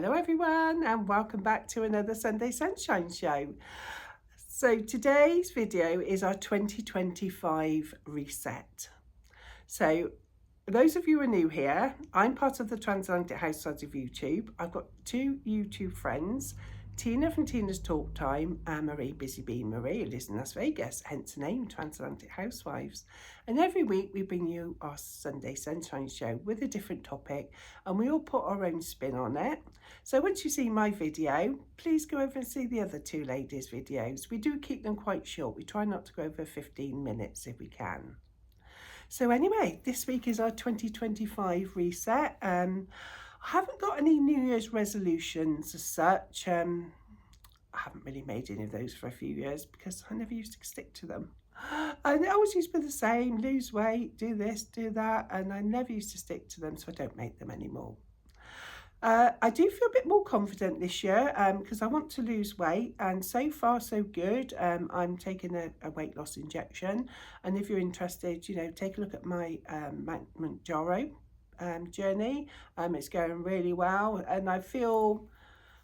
Hello everyone and welcome back to another Sunday Sunshine Show. So today's video is our 2025 reset. So those of you who are new here, I'm part of the Transatlantic Housewives of YouTube. I've got two YouTube friends, Tina from Tina's Talk Time and Marie Busy Bee Marie, who lives in Las Vegas, hence the name Transatlantic Housewives. And every week we bring you our Sunday Sunshine Show with a different topic and we all put our own spin on it. So once you see my video, please go over and see the other two ladies' videos. We do keep them quite short. We try not to go over 15 minutes if we can. So anyway, this week is our 2025 reset. I haven't got any New Year's resolutions as such. I haven't really made any of those for a few years because I never used to stick to them. And they always used to be the same, lose weight, do this, do that, and I never used to stick to them, so I don't make them anymore. I do feel a bit more confident this year because I want to lose weight, and so far so good. I'm taking a weight loss injection, and if you're interested, take a look at my Mount Kilimanjaro journey. It's going really well and I feel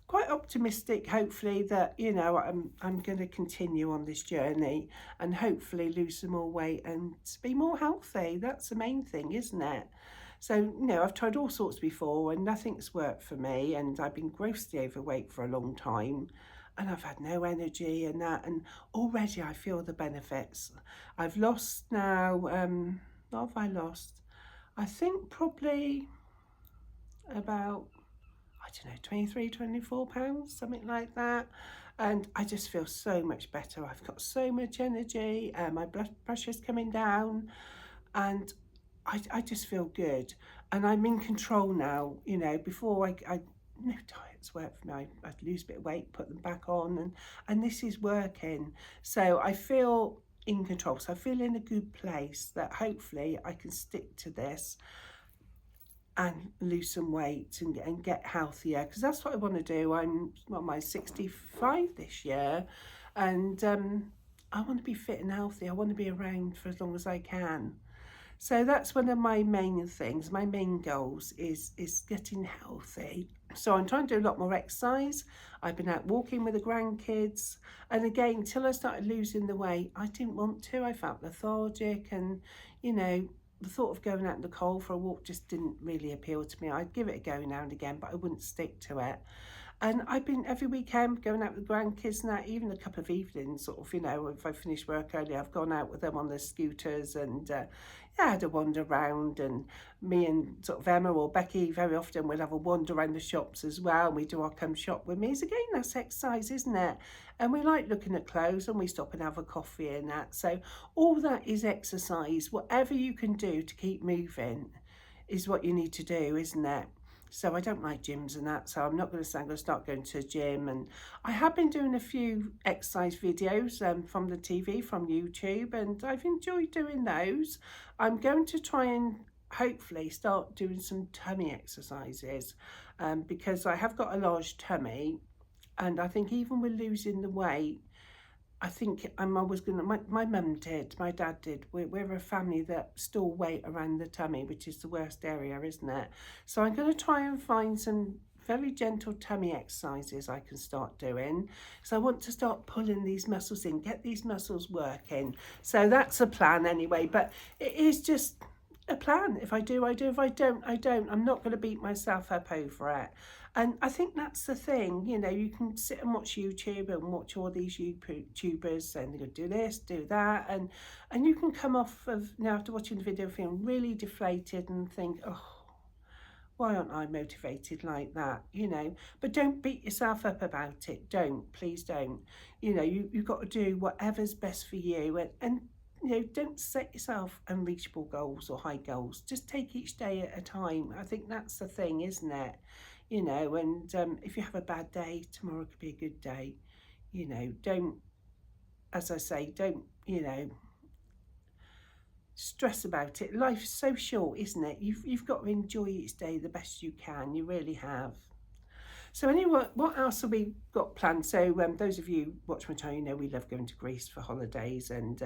quite optimistic, hopefully, that I'm going to continue on this journey and hopefully lose some more weight and be more healthy. That's the main thing, isn't it? So I've tried all sorts before and nothing's worked for me, and I've been grossly overweight for a long time and I've had no energy and that, and already I feel the benefits. I've lost now, what have I lost? I think probably about, I don't know, 23, 24 pounds, something like that. And I just feel so much better. I've got so much energy, my blood pressure's coming down, and I just feel good. And I'm in control now. Before no diets work for me. I'd lose a bit of weight, put them back on, and this is working. So I feel in control, so I feel in a good place that hopefully I can stick to this and lose some weight and get healthier, because that's what I want to do. I'm 65 this year, and I want to be fit and healthy. I want to be around for as long as I can. So that's one of my main things. My main goals is getting healthy. So I'm trying to do a lot more exercise. I've been out walking with the grandkids. And again, until I started losing the weight, I didn't want to. I felt lethargic, and, the thought of going out in the cold for a walk just didn't really appeal to me. I'd give it a go now and again, but I wouldn't stick to it. And I've been every weekend going out with the grandkids, and that, even a couple of evenings, if I finish work early, I've gone out with them on their scooters and I had a wander around, and me and sort of Emma or Becky very often will have a wander around the shops as well, and we do our come shop with me. So again, that's exercise, isn't it? And we like looking at clothes, and we stop and have a coffee and that. So all that is exercise. Whatever you can do to keep moving is what you need to do, isn't it? So I don't like gyms and that, so I'm not going to say I'm going to start going to a gym. And I have been doing a few exercise videos from the TV, from YouTube, and I've enjoyed doing those. I'm going to try and hopefully start doing some tummy exercises because I have got a large tummy, and I think even with losing the weight, I think I'm always going to, my mum did, my dad did, we're a family that store weight around the tummy, which is the worst area, isn't it? So I'm going to try and find some very gentle tummy exercises I can start doing. So I want to start pulling these muscles in, get these muscles working. So that's a plan anyway, but it is just a plan. If I do, I do. If I don't, I don't. I'm not going to beat myself up over it. And I think that's the thing, you can sit and watch YouTube and watch all these YouTubers and they're going to do this, do that. And you can come off of, after watching the video, feeling really deflated and think, oh, why aren't I motivated like that, But don't beat yourself up about it. Please don't. You've got to do whatever's best for you. And don't set yourself unreachable goals or high goals. Just take each day at a time. I think that's the thing, isn't it? And if you have a bad day, tomorrow could be a good day. Don't, as I say, don't, stress about it. Life's so short, isn't it? You've got to enjoy each day the best you can. You really have. So anyway, what else have we got planned? So those of you watch my channel, we love going to Greece for holidays, and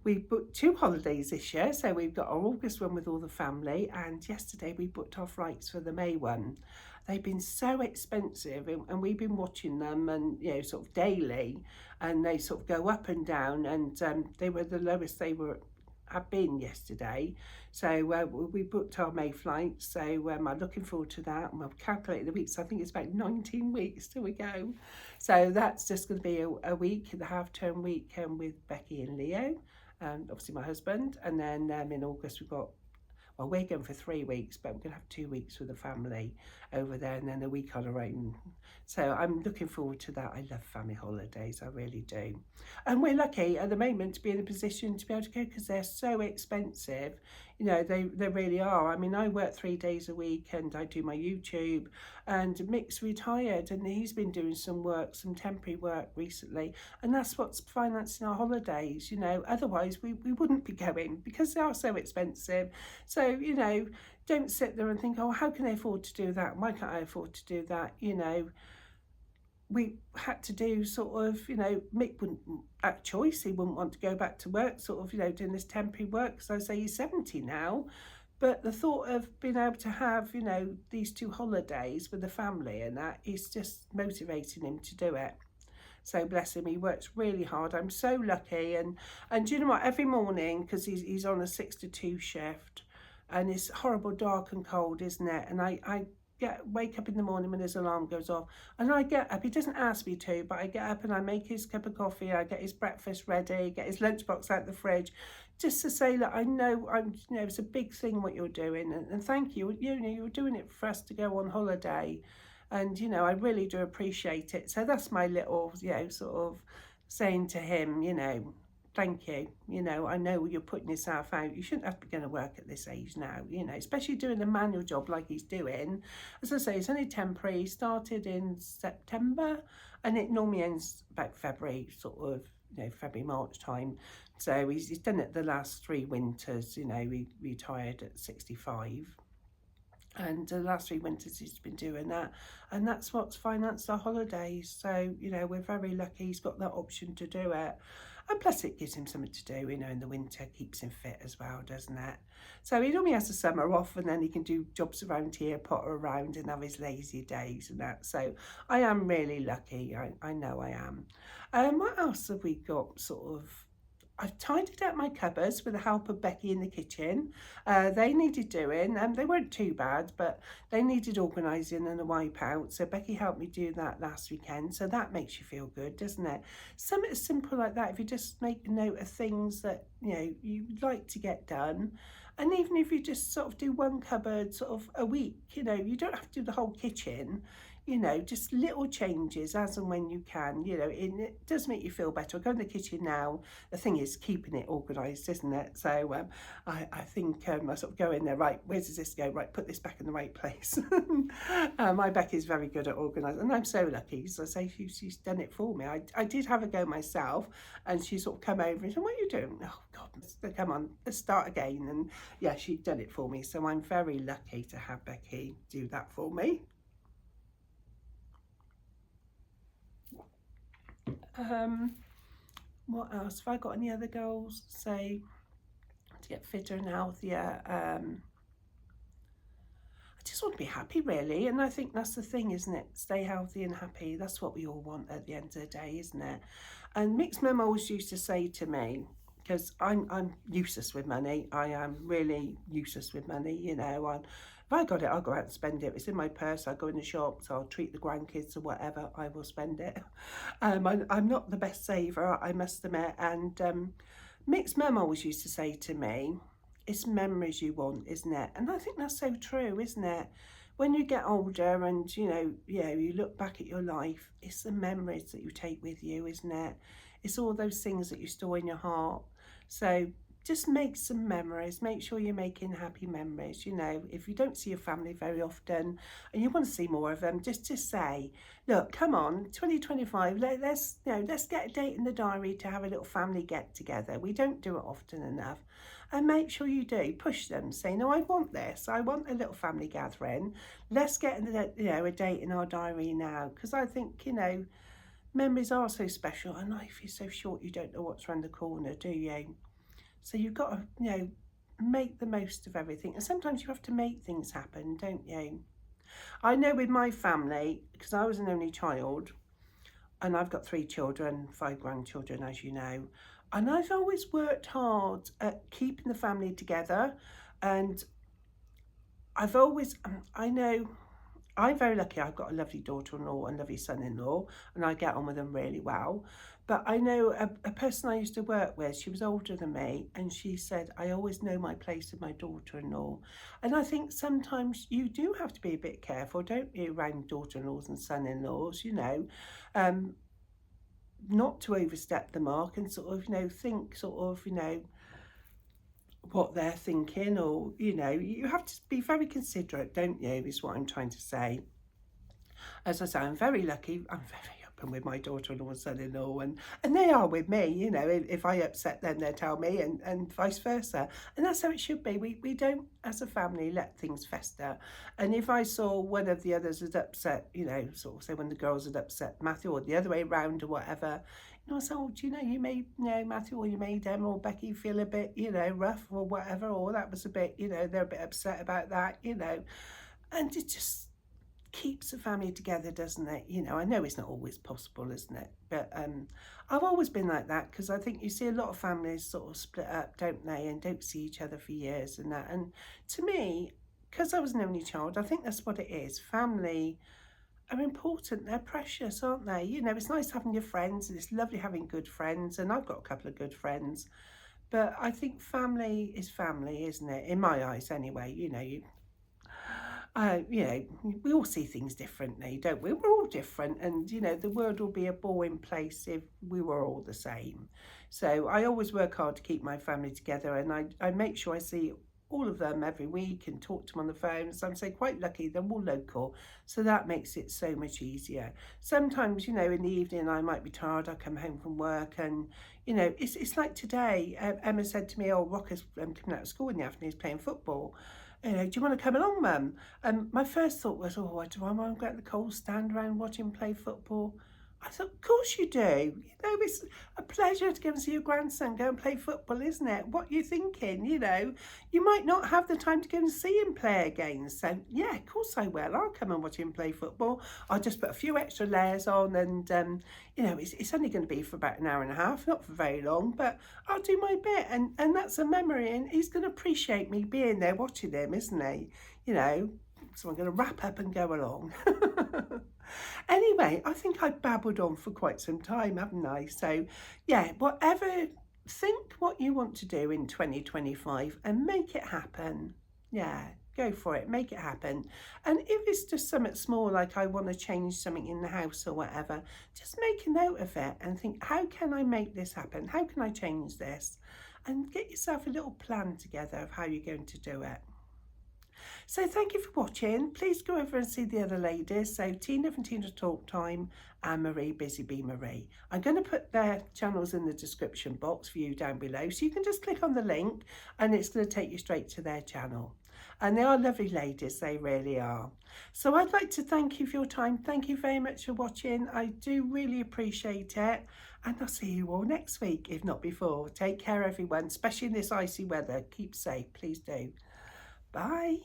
We booked 2 holidays this year, so we've got our August one with all the family, and yesterday we booked our flights for the May one. They've been so expensive, and we've been watching them, and sort of daily, and they sort of go up and down, and they were the lowest they have been yesterday. So we booked our May flight, so I'm looking forward to that, and we've calculated the weeks. I think it's about 19 weeks till we go, so that's just going to be a week, the half-term week, with Becky and Leo, and obviously my husband. And then in August we've got, well, we're going for 3 weeks, but we're going to have 2 weeks with the family over there, and then a week on our own. So I'm looking forward to that. I love family holidays, I really do. And we're lucky at the moment to be in a position to be able to go, because they're so expensive. They really are. I mean, I work 3 days a week and I do my YouTube, and Mick's retired and he's been doing some temporary work recently, and that's what's financing our holidays. Otherwise we wouldn't be going, because they are so expensive. So don't sit there and think, oh, how can they afford to do that? Why can't I afford to do that? We had to do sort of, Mick wouldn't, at choice, he wouldn't want to go back to work, sort of, doing this temporary work, because I say he's 70 now. But the thought of being able to have, these 2 holidays with the family and that is just motivating him to do it. So bless him, he works really hard. I'm so lucky. And do you know what, every morning, because he's on a 6 to 2 shift, and it's horrible dark and cold, isn't it? And I wake up in the morning when his alarm goes off, and I get up. He doesn't ask me to, but I get up and I make his cup of coffee, I get his breakfast ready, get his lunchbox out the fridge, just to say that I know it's a big thing what you're doing, and thank you. You're doing it for us to go on holiday, and I really do appreciate it. So that's my little sort of saying to him, thank you. I know you're putting yourself out. You shouldn't have to be going to work at this age now, especially doing a manual job like he's doing. As I say, it's only temporary. He started in September, and it normally ends about February, sort of, February, March time. So he's done it the last 3 winters. He retired at 65. And the last 3 winters he's been doing that, and that's what's financed our holidays. So we're very lucky he's got that option to do it, and plus it gives him something to do in the winter, keeps him fit as well, doesn't it? So he normally has the summer off, and then he can do jobs around here, potter around, and have his lazy days and that. So I am really lucky. I know I am. What else have we got? Sort of, I've tidied up my cupboards with the help of Becky in the kitchen. They needed doing, they weren't too bad, but they needed organising and a wipe out. So Becky helped me do that last weekend. So that makes you feel good, doesn't it? Something simple like that, if you just make a note of things that, you'd like to get done. And even if you just sort of do one cupboard sort of a week, you don't have to do the whole kitchen. Just little changes as and when you can, it does make you feel better. I go in the kitchen now. The thing is keeping it organised, isn't it? So I think I sort of go in there, right, where does this go? Right, put this back in the right place. My Becky's very good at organising, and I'm so lucky. So I say she's done it for me. I did have a go myself, and she sort of come over and said, what are you doing? Oh, God, come on, let's start again. And yeah, she'd done it for me. So I'm very lucky to have Becky do that for me. What else? Have I got any other goals? Say, to get fitter and healthier. I just want to be happy, really, and I think that's the thing, isn't it? Stay healthy and happy. That's what we all want at the end of the day, isn't it? And Mick's mum always used to say to me, because I'm useless with money. I am really useless with money. If I got it, I'll go out and spend it. It's in my purse. I'll go in the shops. I'll treat the grandkids or whatever. I will spend it. I'm not the best saver, I must admit. And Mick's mum always used to say to me, it's memories you want, isn't it? And I think that's so true, isn't it? When you get older and, you look back at your life, it's the memories that you take with you, isn't it? It's all those things that you store in your heart. So just make some memories. Make sure you're making happy memories. If you don't see your family very often and you want to see more of them, just say, look, come on, 2025, let's get a date in the diary to have a little family get together. We don't do it often enough. And make sure you do. Push them. Say, no, I want this. I want a little family gathering. Let's get a date in our diary now. Because I think, memories are so special, and life is so short. You don't know what's around the corner, do you? So you've got to, you know, make the most of everything. And sometimes you have to make things happen, don't you? I know with my family, because I was an only child, and I've got 3 children, 5 grandchildren, as you know, and I've always worked hard at keeping the family together. And I've always, I know, I'm very lucky. I've got a lovely daughter-in-law and lovely son-in-law, and I get on with them really well. But I know a person I used to work with, she was older than me, and she said, I always know my place with my daughter-in-law. And I think sometimes you do have to be a bit careful, don't you, around daughter-in-laws and son-in-laws, you know, not to overstep the mark and sort of, you know, think sort of, you know, what they're thinking, or, you know, you have to be very considerate, don't you, is what I'm trying to say. As I say, I'm very lucky. I'm very open with my daughter-in-law and son-in-law, and they are with me, you know. If I upset them, they tell me, and vice versa. And that's how it should be. We don't, as a family, let things fester. And if I saw one of the others had upset, you know, sort of say when the girls had upset Matthew, or the other way around or whatever, you know, I said, oh, do you know, you made, you know, Matthew or you made Emma or Becky feel a bit, you know, rough or whatever, or that was a bit, you know, they're a bit upset about that, you know. And it just keeps the family together, doesn't it? You know, I know it's not always possible, isn't it? But I've always been like that, because I think you see a lot of families sort of split up, don't they, and don't see each other for years and that. And to me, because I was an only child, I think that's what it is. Family are important. They're precious, aren't they? You know, it's nice having your friends, and it's lovely having good friends, and I've got a couple of good friends. But I think family is family, isn't it? In my eyes, anyway. You know, you know, we all see things differently, don't we? We're all different, and, you know, the world will be a boring place if we were all the same. So I always work hard to keep my family together, and I make sure I see all of them every week and talk to them on the phone. So I'm so quite lucky, they're all local, so that makes it so much easier. Sometimes, you know, in the evening I might be tired, I come home from work, and, you know, it's like today, Emma said to me, oh, Rocker's coming out of school in the afternoon, he's playing football. You know, do you want to come along, Mum? My first thought was, oh, do I want to go at the cold stand around watch him play football? I thought, of course you do. You know, it's a pleasure to go and see your grandson go and play football, isn't it? What are you thinking? You know, you might not have the time to go and see him play again. So, yeah, of course I will. I'll come and watch him play football. I'll just put a few extra layers on, and, you know, it's only going to be for about an hour and a half, not for very long, but I'll do my bit. And that's a memory, and he's going to appreciate me being there watching him, isn't he? You know, so I'm going to wrap up and go along. Anyway, I think I've babbled on for quite some time, haven't I? So, yeah, whatever, think what you want to do in 2025 and make it happen. Yeah, go for it, make it happen. And if it's just something small, like I want to change something in the house or whatever, just make a note of it and think, how can I make this happen? How can I change this? And get yourself a little plan together of how you're going to do it. So thank you for watching. Please go over and see the other ladies. So Tina from Tina Talk Time and Marie Busy Bee Marie. I'm going to put their channels in the description box for you down below. So you can just click on the link and it's going to take you straight to their channel. And they are lovely ladies, they really are. So I'd like to thank you for your time. Thank you very much for watching. I do really appreciate it. And I'll see you all next week, if not before. Take care, everyone, especially in this icy weather. Keep safe, please do. Bye.